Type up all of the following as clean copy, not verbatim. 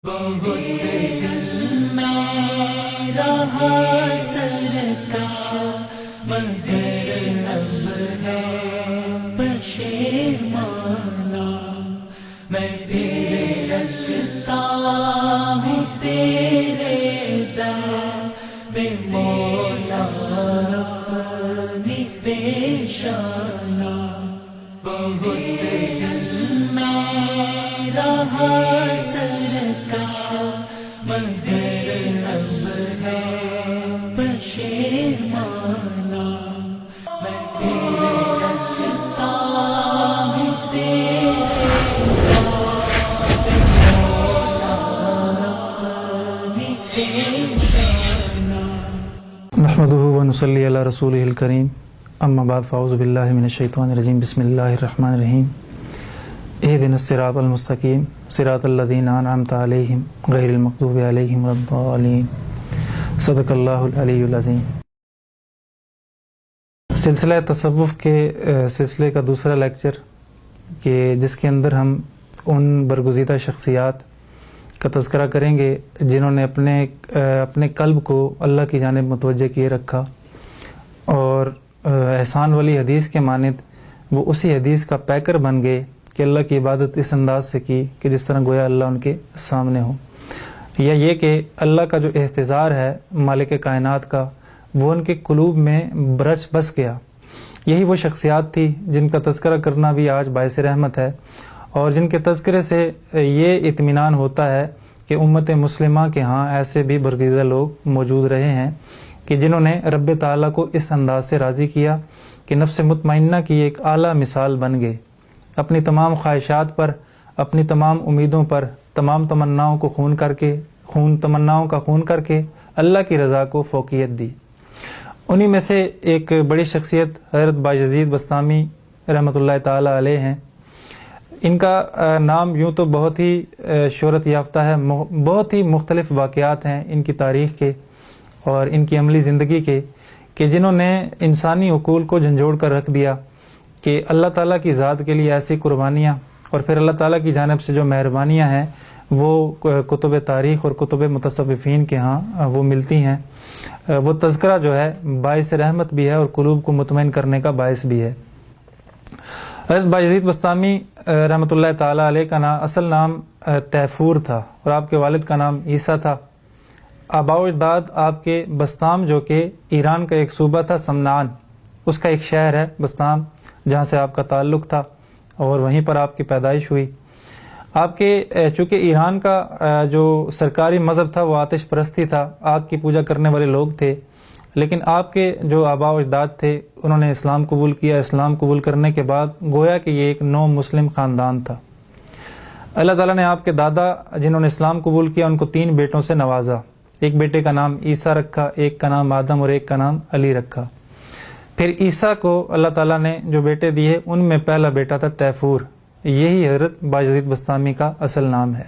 بہت دل میں رہا سرکش مگر اب ہے پشیمانہ، میں تیرے لگتا ہوں تیرے در پہ مولا اپنی پیشانہ، بہت دل میں رہا سرکش مگر اب ہے پشیمانہ، میں تیرے لگتا ہوں تیرے در پہ مولا اپنی پیشانہ۔ نحمده ونصلی علی رسولہ الکریم، اما بعد فاعوذ باللہ من الشیطان الرجیم، بسم اللہ الرحمن الرحیم۔ اہدنا الصراط المستقیم صراط الذین انعمت علیہم غیر المغضوب علیہم ولا الضالین، صدق اللہ العلی العظیم۔ سلسلہ تصوف کے سلسلے کا دوسرا لیکچر کہ جس کے اندر ہم ان برگزیدہ شخصیات کا تذکرہ کریں گے جنہوں نے اپنے قلب کو اللہ کی جانب متوجہ کیے رکھا، اور احسان والی حدیث کے مانند وہ اسی حدیث کا پیکر بن گئے کہ اللہ کی عبادت اس انداز سے کی کہ جس طرح گویا اللہ ان کے سامنے ہو، یا یہ کہ اللہ کا جو احتضار ہے مالک کائنات کا وہ ان کے قلوب میں برچ بس گیا۔ یہی وہ شخصیات تھی جن کا تذکرہ کرنا بھی آج باعث رحمت ہے، اور جن کے تذکرے سے یہ اطمینان ہوتا ہے کہ امت مسلمہ کے ہاں ایسے بھی برگزیدہ لوگ موجود رہے ہیں کہ جنہوں نے رب تعالیٰ کو اس انداز سے راضی کیا کہ نفس مطمئنہ کی ایک اعلیٰ مثال بن گئے، اپنی تمام خواہشات پر، اپنی تمام امیدوں پر، تمام تمناؤں کا خون کر کے اللہ کی رضا کو فوقیت دی۔ انہی میں سے ایک بڑی شخصیت حضرت بایزید بسطامی رحمۃ اللہ تعالی علیہ ہیں۔ ان کا نام یوں تو بہت ہی شہرت یافتہ ہے، بہت ہی مختلف واقعات ہیں ان کی تاریخ کے اور ان کی عملی زندگی کے کہ جنہوں نے انسانی عقول کو جھنجھوڑ کر رکھ دیا کہ اللہ تعالیٰ کی ذات کے لیے ایسی قربانیاں اور پھر اللہ تعالیٰ کی جانب سے جو مہربانیاں ہیں وہ کتب تاریخ اور کتب متصوفین کے ہاں وہ ملتی ہیں۔ وہ تذکرہ جو ہے باعث رحمت بھی ہے اور قلوب کو مطمئن کرنے کا باعث بھی ہے۔ حضرت بایزید بسطامی رحمۃ اللہ تعالیٰ علیہ کا اصل نام تیفور تھا، اور آپ کے والد کا نام عیسیٰ تھا۔ آباء و اجداد آپ کے بسطام جو کہ ایران کا ایک صوبہ تھا، سمنان، اس کا ایک شہر ہے بسطام جہاں سے آپ کا تعلق تھا اور وہیں پر آپ کی پیدائش ہوئی۔ آپ کے چونکہ ایران کا جو سرکاری مذہب تھا وہ آتش پرستی تھا، آگ کی پوجا کرنے والے لوگ تھے، لیکن آپ کے جو آباء و اجداد تھے انہوں نے اسلام قبول کیا۔ اسلام قبول کرنے کے بعد گویا کہ یہ ایک نو مسلم خاندان تھا۔ اللہ تعالیٰ نے آپ کے دادا جنہوں نے اسلام قبول کیا ان کو 3 بیٹوں سے نوازا۔ ایک بیٹے کا نام عیسیٰ رکھا، ایک کا نام آدم اور ایک کا نام علی رکھا۔ پھر عیسیٰ کو اللہ تعالیٰ نے جو بیٹے دیے ان میں پہلا بیٹا تھا تیفور، یہی حضرت بایزید بسطامی کا اصل نام ہے۔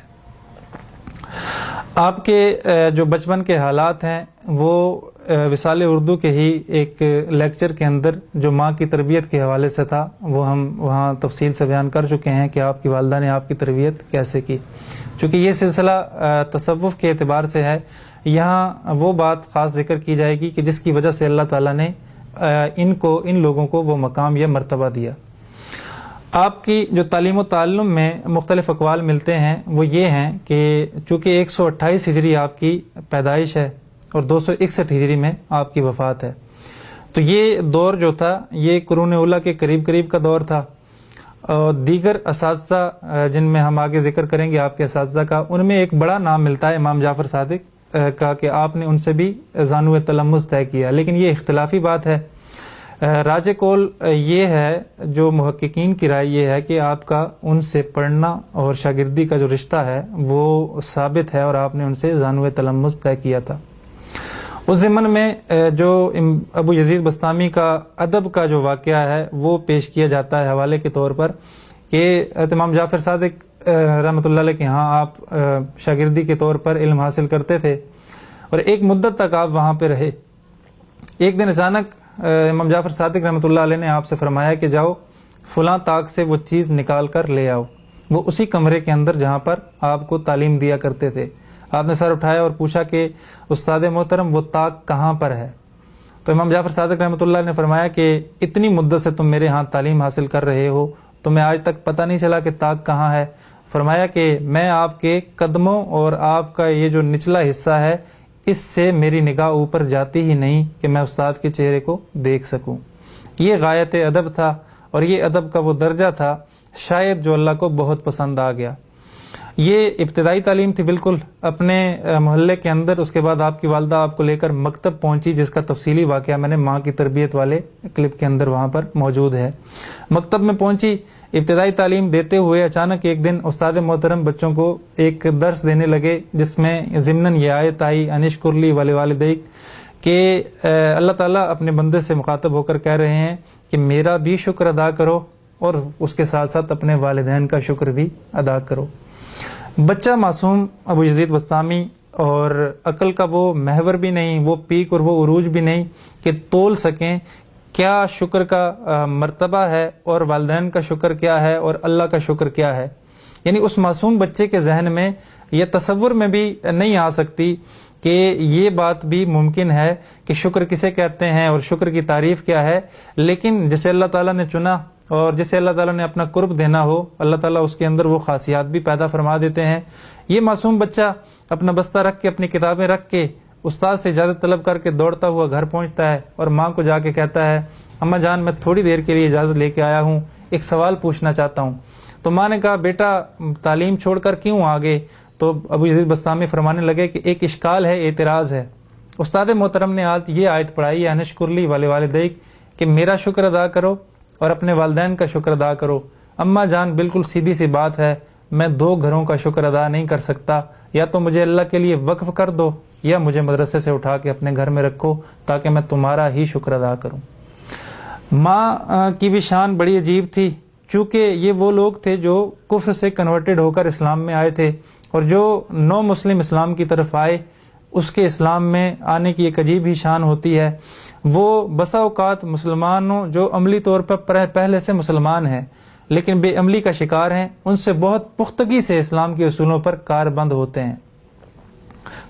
آپ کے جو بچپن کے حالات ہیں وہ وصال اردو کے ہی ایک لیکچر کے اندر جو ماں کی تربیت کے حوالے سے تھا وہ ہم وہاں تفصیل سے بیان کر چکے ہیں کہ آپ کی والدہ نے آپ کی تربیت کیسے کی۔ چونکہ یہ سلسلہ تصوف کے اعتبار سے ہے، یہاں وہ بات خاص ذکر کی جائے گی کہ جس کی وجہ سے اللہ تعالیٰ نے ان لوگوں کو وہ مقام یا مرتبہ دیا۔ آپ کی جو تعلیم و تعلم میں مختلف اقوال ملتے ہیں وہ یہ ہیں کہ چونکہ 128 ہجری آپ کی پیدائش ہے اور 261 ہجری میں آپ کی وفات ہے، تو یہ دور جو تھا یہ قرون اولیٰ کے قریب کا دور تھا، اور دیگر اساتذہ جن میں ہم آگے ذکر کریں گے آپ کے اساتذہ کا، ان میں ایک بڑا نام ملتا ہے امام جعفر صادق کا کہ آپ نے ان سے بھی زانو تلمذ طے کیا، لیکن یہ اختلافی بات ہے۔ راج قول یہ ہے، جو محققین کی رائے یہ ہے کہ آپ کا ان سے پڑھنا اور شاگردی کا جو رشتہ ہے وہ ثابت ہے اور آپ نے ان سے زانو تلمذ طے کیا تھا۔ اس ضمن میں جو ابو یزید بسطامی کا ادب کا جو واقعہ ہے وہ پیش کیا جاتا ہے حوالے کے طور پر کہ امام جعفر صادق رحمۃ اللہ علیہ کے ہاں آپ شاگردی کے طور پر علم حاصل کرتے تھے اور ایک مدت تک آپ وہاں پہ رہے۔ ایک دن اچانک امام جعفر صادق رحمۃ اللہ علیہ نے آپ سے فرمایا کہ جاؤ فلاں طاق سے وہ چیز نکال کر لے آؤ، وہ اسی کمرے کے اندر جہاں پر آپ کو تعلیم دیا کرتے تھے۔ آپ نے سر اٹھایا اور پوچھا کہ استاد محترم وہ طاق کہاں پر ہے؟ تو امام جعفر صادق رحمۃ اللہ نے فرمایا کہ اتنی مدت سے تم میرے ہاں تعلیم حاصل کر رہے ہو، تمہیں آج تک پتہ نہیں چلا کہ طاق کہاں ہے؟ فرمایا کہ میں آپ کے قدموں اور آپ کا یہ جو نچلا حصہ ہے اس سے میری نگاہ اوپر جاتی ہی نہیں کہ میں استاد کے چہرے کو دیکھ سکوں۔ یہ غایت ادب تھا، اور یہ ادب کا وہ درجہ تھا شاید جو اللہ کو بہت پسند آ گیا۔ یہ ابتدائی تعلیم تھی بالکل اپنے محلے کے اندر۔ اس کے بعد آپ کی والدہ آپ کو لے کر مکتب پہنچی، جس کا تفصیلی واقعہ میں نے ماں کی تربیت والے کلپ کے اندر وہاں پر موجود ہے۔ مکتب میں پہنچی، ابتدائی تعلیم دیتے ہوئے اچانک ایک دن استاد محترم بچوں کو ایک درس دینے لگے، جس میں ضمناً یہ آیت آئی انشکر لی ولوالدیک، کہ اللہ تعالیٰ اپنے بندے سے مخاطب ہو کر کہہ رہے ہیں کہ میرا بھی شکر ادا کرو اور اس کے ساتھ ساتھ اپنے والدین کا شکر بھی ادا کرو۔ بچہ معصوم ابو یزید بسطامی، اور عقل کا وہ محور بھی نہیں، وہ پیک اور وہ عروج بھی نہیں کہ تول سکیں کیا شکر کا مرتبہ ہے اور والدین کا شکر کیا ہے اور اللہ کا شکر کیا ہے۔ یعنی اس معصوم بچے کے ذہن میں یہ تصور میں بھی نہیں آ سکتی کہ یہ بات بھی ممکن ہے کہ شکر کسے کہتے ہیں اور شکر کی تعریف کیا ہے۔ لیکن جسے اللہ تعالیٰ نے چنا اور جسے اللہ تعالیٰ نے اپنا قرب دینا ہو، اللہ تعالیٰ اس کے اندر وہ خاصیات بھی پیدا فرما دیتے ہیں۔ یہ معصوم بچہ اپنا بستہ رکھ کے، اپنی کتابیں رکھ کے، استاد سے اجازت طلب کر کے دوڑتا ہوا گھر پہنچتا ہے اور ماں کو جا کے کہتا ہے اماں جان میں تھوڑی دیر کے لیے اجازت لے کے آیا ہوں، ایک سوال پوچھنا چاہتا ہوں۔ تو ماں نے کہا بیٹا تعلیم چھوڑ کر کیوں آگے؟ تو ابو یزید بسطامی فرمانے لگے کہ ایک اشکال ہے، اعتراض ہے۔ استاد محترم نے یہ آیت پڑھائی ہے انشکر لی ولوالدیک، کہ میرا شکر ادا کرو اور اپنے والدین کا شکر ادا کرو۔ اماں جان بالکل سیدھی سی بات ہے، میں 2 گھروں کا شکر ادا نہیں کر سکتا، یا تو مجھے اللہ کے لیے وقف کر دو یا مجھے مدرسے سے اٹھا کے اپنے گھر میں رکھو تاکہ میں تمہارا ہی شکر ادا کروں۔ ماں کی بھی شان بڑی عجیب تھی، چونکہ یہ وہ لوگ تھے جو کفر سے کنورٹڈ ہو کر اسلام میں آئے تھے، اور جو نو مسلم اسلام کی طرف آئے اس کے اسلام میں آنے کی ایک عجیب ہی شان ہوتی ہے۔ وہ بسا اوقات مسلمانوں جو عملی طور پر پہلے سے مسلمان ہیں لیکن بے عملی کا شکار ہیں، ان سے بہت پختگی سے اسلام کے اصولوں پر کاربند ہوتے ہیں۔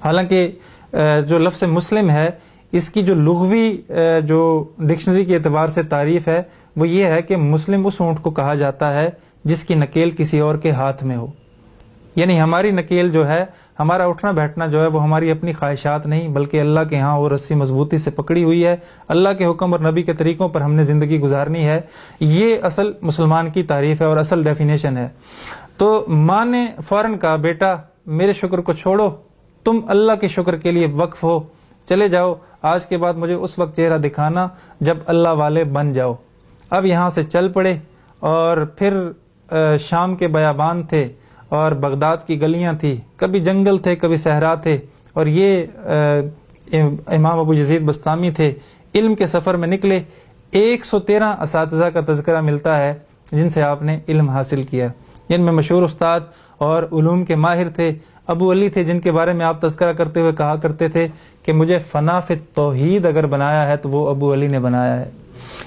حالانکہ جو لفظ مسلم ہے اس کی جو لغوی جو ڈکشنری کے اعتبار سے تعریف ہے وہ یہ ہے کہ مسلم اس اونٹ کو کہا جاتا ہے جس کی نکیل کسی اور کے ہاتھ میں ہو۔ یعنی ہماری نکیل جو ہے، ہمارا اٹھنا بیٹھنا جو ہے وہ ہماری اپنی خواہشات نہیں بلکہ اللہ کے ہاں وہ رسی مضبوطی سے پکڑی ہوئی ہے، اللہ کے حکم اور نبی کے طریقوں پر ہم نے زندگی گزارنی ہے۔ یہ اصل مسلمان کی تعریف ہے اور اصل ڈیفینیشن ہے۔ تو ماں نے فوراً کہا بیٹا میرے شکر کو چھوڑو، تم اللہ کے شکر کے لیے وقف ہو، چلے جاؤ، آج کے بعد مجھے اس وقت چہرہ دکھانا جب اللہ والے بن جاؤ۔ اب یہاں سے چل پڑے، اور پھر شام کے بیابان تھے اور بغداد کی گلیاں تھی، کبھی جنگل تھے کبھی صحرا تھے، اور یہ امام ابو یزید بسطامی تھے، علم کے سفر میں نکلے۔ 113 اساتذہ کا تذکرہ ملتا ہے جن سے آپ نے علم حاصل کیا، جن میں مشہور استاد اور علوم کے ماہر تھے ابو علی تھے، جن کے بارے میں آپ تذکرہ کرتے ہوئے کہا کرتے تھے کہ مجھے فنا فی توحید اگر بنایا ہے تو وہ ابو علی نے بنایا ہے۔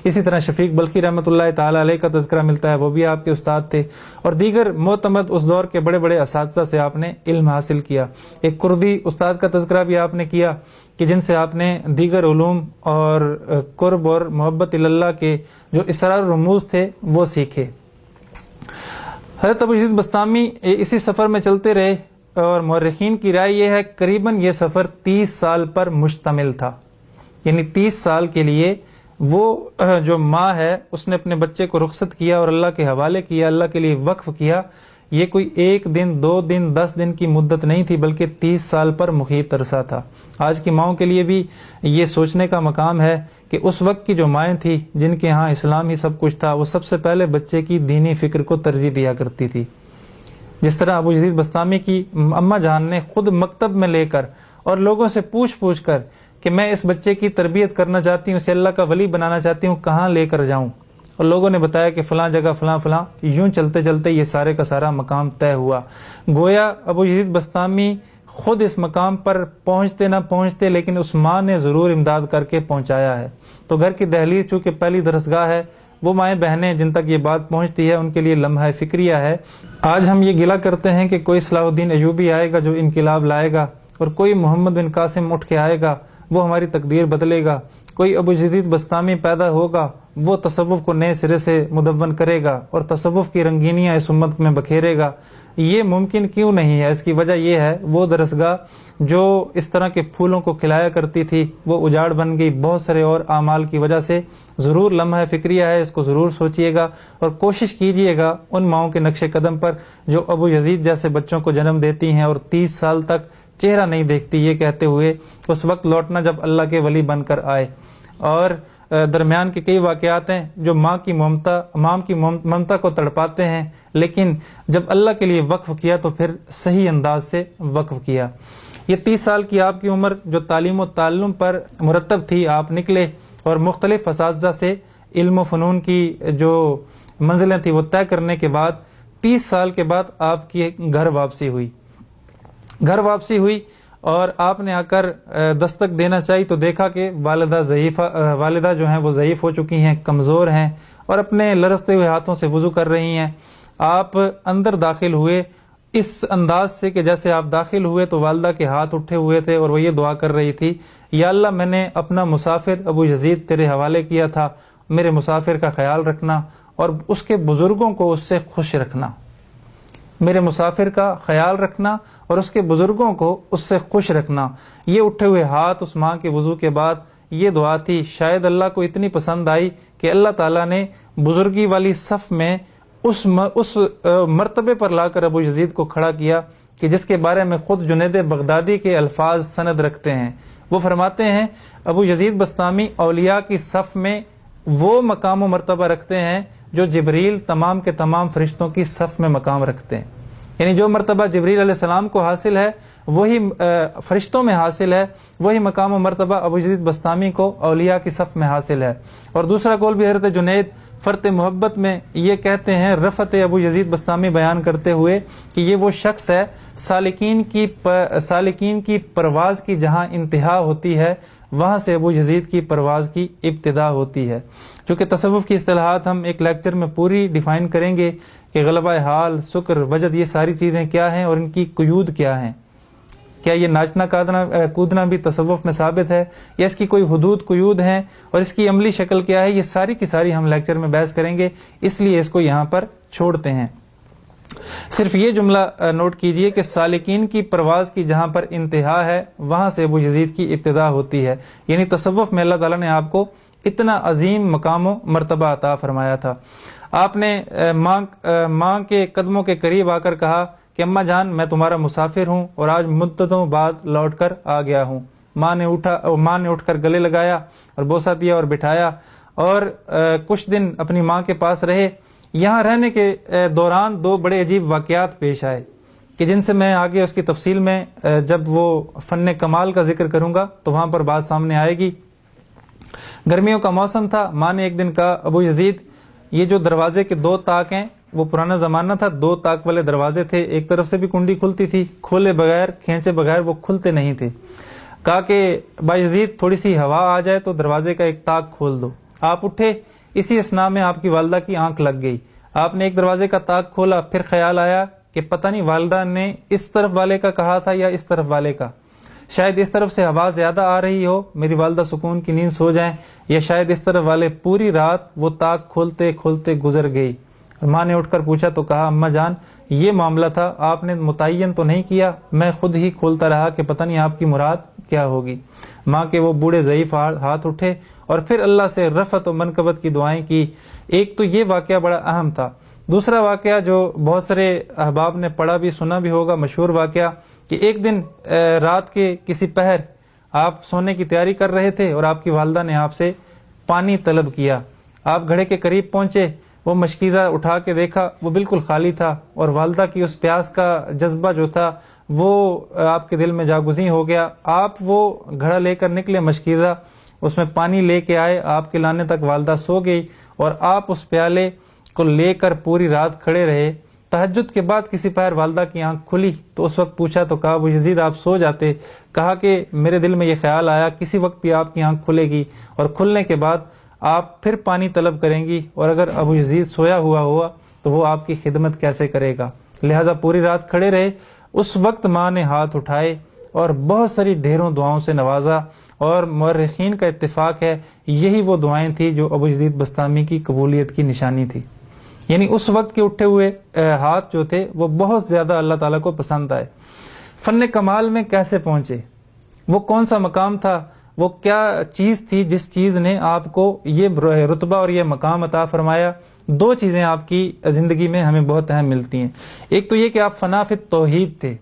اسی طرح شفیق بلخی رحمۃ اللہ تعالی علیہ کا تذکرہ ملتا ہے، وہ بھی آپ کے استاد تھے، اور دیگر معتمد اس دور کے بڑے بڑے اساتذہ سے آپ نے علم حاصل کیا۔ ایک کردی استاد کا تذکرہ بھی آپ نے کیا کہ جن سے آپ نے دیگر علوم اور قرب اور محبت اللہ کے جو اسرار رموز تھے وہ سیکھے۔ حضرت ابو یزید بسطامی اسی سفر میں چلتے رہے، اور مورخین کی رائے یہ ہے قریباً یہ سفر 30 سال پر مشتمل تھا۔ یعنی 30 سال کے لیے وہ جو ماں ہے اس نے اپنے بچے کو رخصت کیا اور اللہ کے حوالے کیا، اللہ کے لیے وقف کیا۔ یہ کوئی 1 دن 2 دن 10 دن کی مدت نہیں تھی بلکہ 30 سال پر محیط عرصہ تھا۔ آج کی ماؤں کے لیے بھی یہ سوچنے کا مقام ہے کہ اس وقت کی جو مائیں تھیں جن کے ہاں اسلام ہی سب کچھ تھا، وہ سب سے پہلے بچے کی دینی فکر کو ترجیح دیا کرتی تھی۔ جس طرح ابو یزید بسطامی کی اماں جان نے خود مکتب میں لے کر اور لوگوں سے پوچھ کر کہ میں اس بچے کی تربیت کرنا چاہتی ہوں، اسے اللہ کا ولی بنانا چاہتی ہوں، کہاں لے کر جاؤں؟ اور لوگوں نے بتایا کہ فلاں جگہ فلاں فلاں، یوں چلتے چلتے یہ سارے کا سارا مقام طے ہوا۔ گویا ابو یزید بسطامی خود اس مقام پر پہنچتے نہ پہنچتے لیکن اس ماں نے ضرور امداد کر کے پہنچایا ہے۔ تو گھر کی دہلیز چونکہ پہلی درسگاہ ہے، وہ مائیں بہنیں جن تک یہ بات پہنچتی ہے ان کے لیے لمحہ فکریہ ہے۔ آج ہم یہ گلہ کرتے ہیں کہ کوئی صلاح الدین ایوبی آئے گا جو انقلاب لائے گا، اور کوئی محمد بن قاسم اٹھ کے آئے گا وہ ہماری تقدیر بدلے گا، کوئی ابو یزید بسطامی پیدا ہوگا وہ تصوف کو نئے سرے سے مدون کرے گا اور تصوف کی رنگینیاں اس امت میں بکھیرے گا۔ یہ ممکن کیوں نہیں ہے؟ اس کی وجہ یہ ہے وہ درسگاہ جو اس طرح کے پھولوں کو کھلایا کرتی تھی وہ اجاڑ بن گئی بہت سارے اور اعمال کی وجہ سے۔ ضرور لمحہ فکریہ ہے، اس کو ضرور سوچئے گا اور کوشش کیجئے گا ان ماؤں کے نقش قدم پر جو ابو یزید جیسے بچوں کو جنم دیتی ہیں اور 30 سال تک چہرہ نہیں دیکھتی، یہ کہتے ہوئے اس وقت لوٹنا جب اللہ کے ولی بن کر آئے۔ اور درمیان کے کئی واقعات ہیں جو ماں کی ممتا کو تڑپاتے ہیں، لیکن جب اللہ کے لیے وقف کیا تو پھر صحیح انداز سے وقف کیا۔ یہ 30 سال کی آپ کی عمر جو تعلیم و تعلم پر مرتب تھی، آپ نکلے اور مختلف اساتذہ سے علم و فنون کی جو منزلیں تھیں وہ طے کرنے کے بعد 30 سال کے بعد آپ کی گھر واپسی ہوئی اور آپ نے آ کر دستک دینا چاہی تو دیکھا کہ والدہ جو ہیں وہ ضعیف ہو چکی ہیں، کمزور ہیں اور اپنے لرزتے ہوئے ہاتھوں سے وضو کر رہی ہیں۔ آپ اندر داخل ہوئے اس انداز سے کہ جیسے آپ داخل ہوئے تو والدہ کے ہاتھ اٹھے ہوئے تھے اور وہ یہ دعا کر رہی تھی، یا اللہ میں نے اپنا مسافر ابو یزید تیرے حوالے کیا تھا، میرے مسافر کا خیال رکھنا اور اس کے بزرگوں کو اس سے خوش رکھنا، میرے مسافر کا خیال رکھنا اور اس کے بزرگوں کو اس سے خوش رکھنا۔ یہ اٹھے ہوئے ہاتھ اس ماں کے وضو کے بعد یہ دعا تھی، شاید اللہ کو اتنی پسند آئی کہ اللہ تعالیٰ نے بزرگی والی صف میں اس مرتبے پر لا کر ابو یزید کو کھڑا کیا کہ جس کے بارے میں خود جنید بغدادی کے الفاظ سند رکھتے ہیں۔ وہ فرماتے ہیں ابو یزید بسطامی اولیاء کی صف میں وہ مقام و مرتبہ رکھتے ہیں جو جبریل تمام کے تمام فرشتوں کی صف میں مقام رکھتے ہیں، یعنی جو مرتبہ جبریل علیہ السلام کو حاصل ہے وہی فرشتوں میں حاصل ہے، وہی مقام و مرتبہ ابو یزید بسطامی کو اولیاء کی صف میں حاصل ہے۔ اور دوسرا قول بھی حضرت جنید فرت محبت میں یہ کہتے ہیں رفعت ابو یزید بسطامی بیان کرتے ہوئے کہ یہ وہ شخص ہے سالکین کی پرواز کی جہاں انتہا ہوتی ہے وہاں سے ابو یزید کی پرواز کی ابتدا ہوتی ہے۔ چونکہ تصوف کی اصطلاحات ہم ایک لیکچر میں پوری ڈیفائن کریں گے کہ غلبہ حال، سکر، وجد، یہ ساری چیزیں کیا ہیں اور ان کی قیود کیا ہیں۔ کیا یہ ناچنا کودنا بھی تصوف میں ثابت ہے یا اس کی کوئی حدود قیود ہیں اور اس کی عملی شکل کیا ہے؟ یہ ساری کی ساری ہم لیکچر میں بحث کریں گے، اس لیے اس کو یہاں پر چھوڑتے ہیں۔ صرف یہ جملہ نوٹ کیجئے کہ سالکین کی پرواز کی جہاں پر انتہا ہے وہاں سے ابو یزید کی ابتدا ہوتی ہے، یعنی تصوف میں اللہ تعالیٰ نے آپ کو اتنا عظیم مقام و مرتبہ عطا فرمایا تھا۔ آپ نے ماں کے قدموں کے قریب آ کر کہا کہ اماں جان میں تمہارا مسافر ہوں اور آج مدتوں بعد لوٹ کر آ گیا ہوں۔ ماں نے اٹھ کر گلے لگایا اور بوسہ دیا اور بٹھایا اور کچھ دن اپنی ماں کے پاس رہے۔ یہاں رہنے کے دوران 2 بڑے عجیب واقعات پیش آئے کہ جن سے میں آگے اس کی تفصیل میں جب وہ فن کمال کا ذکر کروں گا تو وہاں پر بات سامنے آئے گی۔ گرمیوں کا موسم تھا، ماں نے ایک دن کہا ابو یزید یہ جو دروازے کے 2 طاق ہیں، وہ پرانا زمانہ تھا، 2 طاق والے دروازے تھے، ایک طرف سے بھی کنڈی کھلتی تھی، کھولے بغیر کھینچے بغیر وہ کھلتے نہیں تھے۔ کہا کہ بایزید تھوڑی سی ہوا آ جائے تو دروازے کا ایک طاق کھول دو۔ آپ اٹھے، اسی اثناء میں آپ کی والدہ کی آنکھ لگ گئی۔ آپ نے ایک دروازے کا طاق کھولا، پھر خیال آیا کہ پتہ نہیں والدہ نے اس طرف والے کا کہا تھا یا اس طرف والے کا، شاید اس طرف سے ہوا زیادہ آ رہی ہو، میری والدہ سکون کی نیند سو جائیں، یا شاید اس طرف والے پوری رات وہ طاق کھولتے کھولتے گزر گئی۔ ماں نے اٹھ کر پوچھا تو کہا اماں جان یہ معاملہ تھا، آپ نے متعین تو نہیں کیا، میں خود ہی کھولتا رہا کہ پتہ نہیں آپ کی مراد کیا ہوگی۔ ماں کے وہ بوڑھے ضعیف ہاتھ اٹھے اور پھر اللہ سے رفعت و منقبت کی دعائیں کی۔ ایک تو یہ واقعہ بڑا اہم تھا۔ دوسرا واقعہ جو بہت سارے احباب نے پڑھا بھی سنا بھی ہوگا، مشہور واقعہ، کہ ایک دن رات کے کسی پہر آپ سونے کی تیاری کر رہے تھے اور آپ کی والدہ نے آپ سے پانی طلب کیا۔ آپ گھڑے کے قریب پہنچے، وہ مشکیزہ اٹھا کے دیکھا وہ بالکل خالی تھا، اور والدہ کی اس پیاس کا جذبہ جو تھا وہ آپ کے دل میں جاگزیں ہو گیا۔ آپ وہ گھڑا لے کر نکلے مشکیزہ، اس میں پانی لے کے آئے، آپ کے لانے تک والدہ سو گئی اور آپ اس پیالے کو لے کر پوری رات کھڑے رہے۔ تہجد کے بعد کسی پہر والدہ کی آنکھ کھلی تو اس وقت پوچھا تو کہا ابو یزید آپ سو جاتے؟ کہا کہ میرے دل میں یہ خیال آیا کسی وقت بھی آپ کی آنکھ کھلے گی، اور کھلنے کے بعد آپ پھر پانی طلب کریں گی، اور اگر ابو یزید سویا ہوا تو وہ آپ کی خدمت کیسے کرے گا؟ لہٰذا پوری رات کھڑے رہے۔ اس وقت ماں نے ہاتھ اٹھائے اور بہت ساری ڈھیروں دعاؤں سے نوازا، اور مورخین کا اتفاق ہے یہی وہ دعائیں تھیں جو ابو یزید بسطامی کی قبولیت کی نشانی تھی۔ یعنی اس وقت کے اٹھے ہوئے ہاتھ جو تھے وہ بہت زیادہ اللہ تعالیٰ کو پسند آئے۔ فن کمال میں کیسے پہنچے؟ وہ کون سا مقام تھا؟ وہ کیا چیز تھی جس چیز نے آپ کو یہ رتبہ اور یہ مقام عطا فرمایا؟ دو چیزیں آپ کی زندگی میں ہمیں بہت اہم ملتی ہیں۔ ایک تو یہ کہ آپ فنا فی توحید تھے،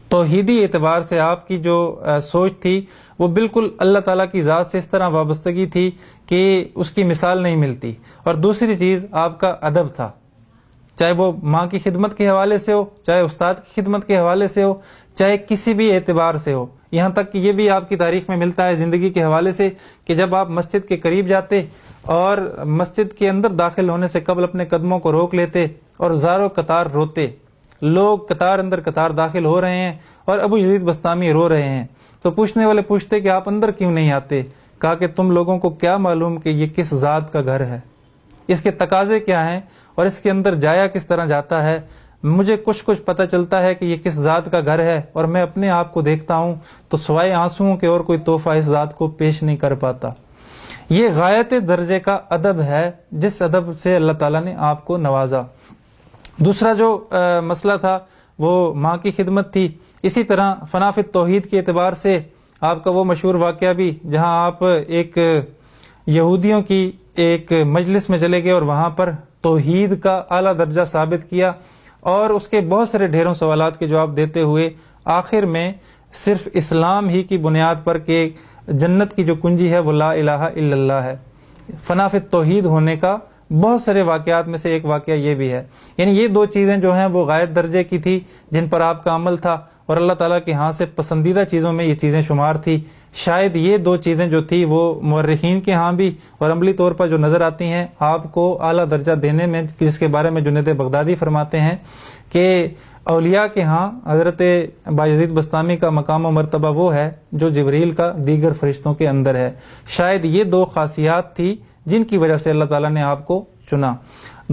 توحیدی اعتبار سے آپ کی جو سوچ تھی وہ بالکل اللہ تعالیٰ کی ذات سے اس طرح وابستگی تھی کہ اس کی مثال نہیں ملتی۔ اور دوسری چیز آپ کا ادب تھا، چاہے وہ ماں کی خدمت کے حوالے سے ہو، چاہے استاد کی خدمت کے حوالے سے ہو، چاہے کسی بھی اعتبار سے ہو۔ یہاں تک کہ یہ بھی آپ کی تاریخ میں ملتا ہے زندگی کے حوالے سے کہ جب آپ مسجد کے قریب جاتے اور مسجد کے اندر داخل ہونے سے قبل اپنے قدموں کو روک لیتے اور زارو قطار روتے، لوگ قطار اندر قطار داخل ہو رہے ہیں اور ابو یزید بسطامی رو رہے ہیں، تو پوچھنے والے پوچھتے کہ آپ اندر کیوں نہیں آتے؟ کہا کہ تم لوگوں کو کیا معلوم کہ یہ کس ذات کا گھر ہے، اس کے تقاضے کیا ہیں اور اس کے اندر جایا کس طرح جاتا ہے۔ مجھے کچھ پتہ چلتا ہے کہ یہ کس ذات کا گھر ہے، اور میں اپنے آپ کو دیکھتا ہوں تو سوائے آنسوؤں کے اور کوئی تحفہ اس ذات کو پیش نہیں کر پاتا۔ یہ غایت درجے کا ادب ہے جس ادب سے اللہ تعالیٰ نے آپ کو نوازا۔ دوسرا جو مسئلہ تھا وہ ماں کی خدمت تھی۔ اسی طرح فنا فی توحید کے اعتبار سے آپ کا وہ مشہور واقعہ بھی، جہاں آپ ایک یہودیوں کی ایک مجلس میں چلے گئے اور وہاں پر توحید کا اعلیٰ درجہ ثابت کیا، اور اس کے بہت سارے ڈھیروں سوالات کے جواب دیتے ہوئے آخر میں صرف اسلام ہی کی بنیاد پر کہ جنت کی جو کنجی ہے وہ لا الہ الا اللہ ہے۔ فنا فی توحید ہونے کا بہت سارے واقعات میں سے ایک واقعہ یہ بھی ہے۔ یعنی یہ دو چیزیں جو ہیں وہ غایت درجے کی تھی جن پر آپ کا عمل تھا، اور اللہ تعالیٰ کے ہاں سے پسندیدہ چیزوں میں یہ چیزیں شمار تھی۔ شاید یہ دو چیزیں جو تھی وہ مورخین کے ہاں بھی اور عملی طور پر جو نظر آتی ہیں آپ کو اعلیٰ درجہ دینے میں، جس کے بارے میں جنید بغدادی فرماتے ہیں کہ اولیاء کے ہاں حضرت بایزید بسطامی کا مقام و مرتبہ وہ ہے جو جبریل کا دیگر فرشتوں کے اندر ہے۔ شاید یہ دو خاصیات تھی جن کی وجہ سے اللہ تعالیٰ نے آپ کو چنا۔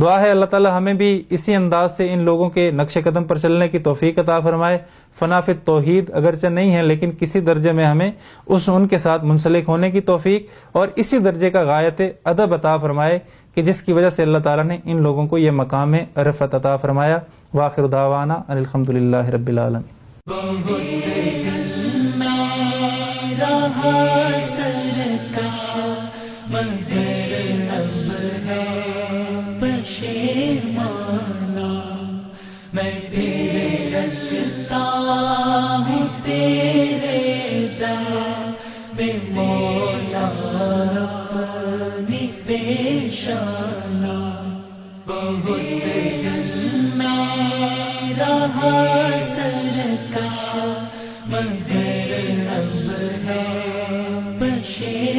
دعا ہے اللہ تعالیٰ ہمیں بھی اسی انداز سے ان لوگوں کے نقش قدم پر چلنے کی توفیق عطا فرمائے۔ فنا فی توحید اگرچہ نہیں ہے لیکن کسی درجے میں ہمیں ان کے ساتھ منسلک ہونے کی توفیق اور اسی درجے کا غایت ادب عطا فرمائے کہ جس کی وجہ سے اللہ تعالیٰ نے ان لوگوں کو یہ مقام رفعت عطا فرمایا۔ وآخر دعوانا ان الحمدللہ رب العالمین۔ میں تیرے رکھتا ہوں تیرے در پہ مولا اپنی پیشانا، بہت دل میں رہا سرکش مگر اب ہے بشیر